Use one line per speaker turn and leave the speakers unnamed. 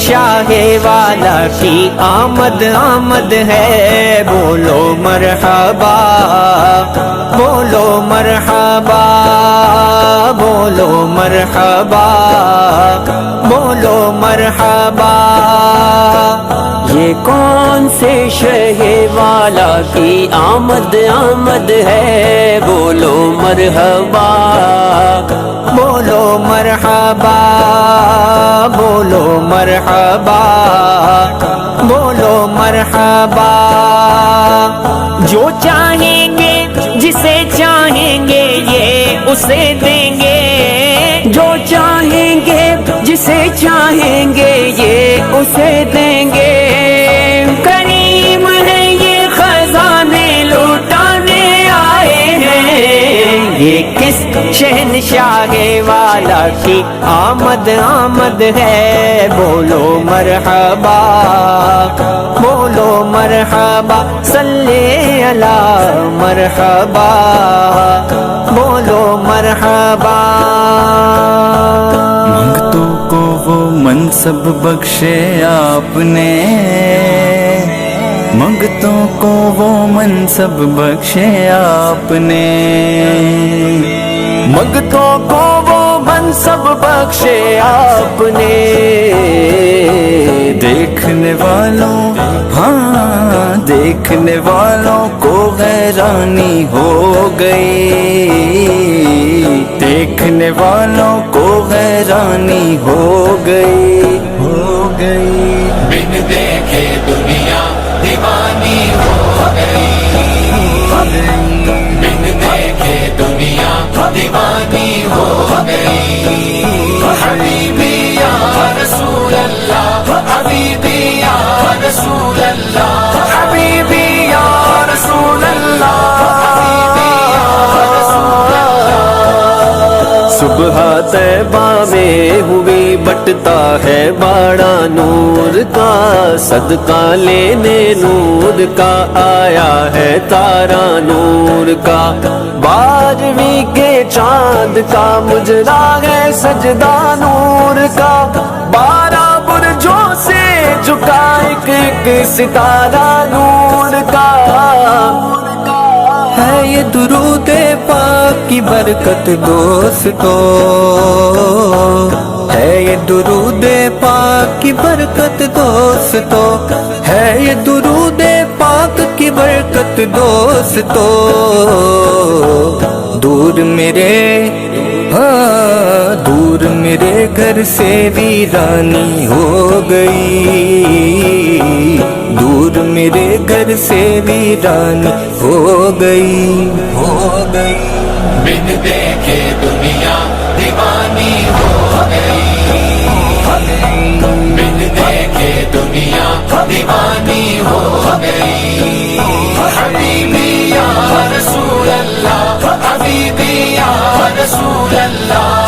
شہنشاہ والا کی آمد آمد ہے، بولو مرحبا بولو مرحبا بولو مرحبا بولو مرحبا۔ یہ کون سے شہ والا کی آمد آمد ہے، بولو مرحبا بولو مرحبا بولو مرحبا بولو مرحبا۔ جو چاہیں گے جسے چاہیں گے یہ اسے دیں گے، جو چاہیں گے جسے چاہیں گے یہ اسے دیں گے۔ کریم ہے یہ خزانے لوٹانے آئے ہیں، یہ کس شہنشاہ والا کی آمد آمد ہے، بولو مرحبا بولو مرحبا صلی علی مرحبا بولو مرحبا۔
منگتوں کو وہ منصب بخشے آپ نے، منگتوں کو وہ منصب بخشے آپ نے،
منگتوں کو وہ منصب بخشے آپ نے۔
دیکھنے والوں ہاں دیکھنے والوں کو حیرانی ہو گئی، دیکھنے والوں کو حیرانی ہو گئی ہو گئی۔
بن دیکھے دنیا دیوانی ہو گئی، بن دیکھے دنیا دیوانی ہو گئی۔ حبیبی یا رسول اللہ حبیبی یا رسول اللہ
حبیبی یا رسول اللہ صبح طیبہ میں ہوئی بٹتا ہے باڑا نور کا، صدقہ لینے نور کا آیا ہے تارا نور کا۔ 12ویں کے چاند کا مجرا ہے سجدہ نور کا، 12 برجوں سے جھکا ایک ایک ستارہ نور کا۔
ہے یہ درود پاک کی برکت دوستو، ہے یہ درود پاک کی برکت دوستو، ہے یہ درود پاک کی برکت دوستو۔ دور میرے ہاں دور میرے گھر سے ویرانی ہو گئی، دور میرے گھر سے ویرانی ہو گئی ہو گئی۔
بن دیکھے دنیا دیوانی ہو گئی، بن دیکھے دنیا دیوانی ہو گئی۔ حبیبی یا رسول اللہ حبیبی یا رسول اللہ